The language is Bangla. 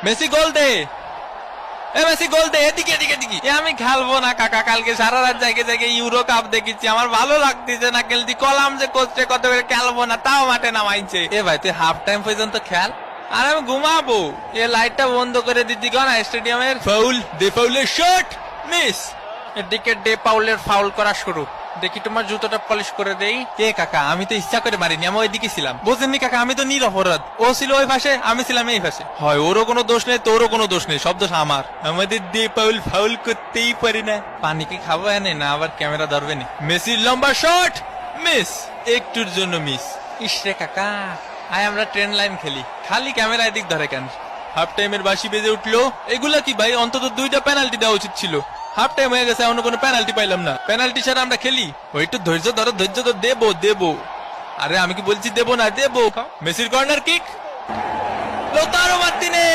মেসি গোল দে, মেসি গোল দে, এদিকে এদিকে এদিকে। আমি খেলবো না কাকা, কালকে সারা রাত জায়গায় জায়গায় ইউরো কাপ দেখেছি, আমার ভালো লাগতেছে না খেলতে। কলাম যে কোচে কত করে খেলবো না, তাও মাঠে নামাইছে। এ ভাই তুই হাফ টাইম পর্যন্ত খেল, আর আমি ঘুমাবো। এ লাইটটা বন্ধ করে দিদি না স্টেডিয়ামের। ফাউল, দে পাউলের শট, মিস। এদিকে ডে পাউলের ফাউল করা শুরু। দেখি তোমার জুতোটা পলিশ করে দেই। কে কাকা, আমি তো ইচ্ছা করে মারিনি, আমি ওইদিকে ছিলাম। বুঝেননি কাকা, আমি তো নিরপরাধ। ও ছিল ওই পাশে, আমি ছিলাম এই পাশে। হয় ওরও কোনো দোষ নেই, তোরও কোনো দোষ নেই, সব দোষ আমার। আমাদের ডে পাউল ফাউল করতেই পারি না। পানি কি খাবো এনে, না আবার ক্যামেরা ধরবে নি? মেসির লম্বা শট, মিস, একটুর জন্য মিস। ইসরে কাকা, আয় আমরা ট্রেন লাইন খেলি, খালি ক্যামেরা এদিক ধরে কেন? হাফ টাইমের বাঁশি বেজে উঠলো। এগুলা কি ভাই, অন্তত 2টা পেনাল্টি দেওয়া উচিত ছিল। হাফ টাইম হয়ে গেছে, এখনো কোনো পেনাল্টি পাইলাম না। পেনাল্টি ছাড়া আমরা খেলি? ওই একটু ধৈর্য ধরো, ধৈর্য তো দেবো দেবো। আরে আমি কি বলছি দেবো না, দেবো। মেসির কর্নার কিক, লোতারো মার্টিনেজ।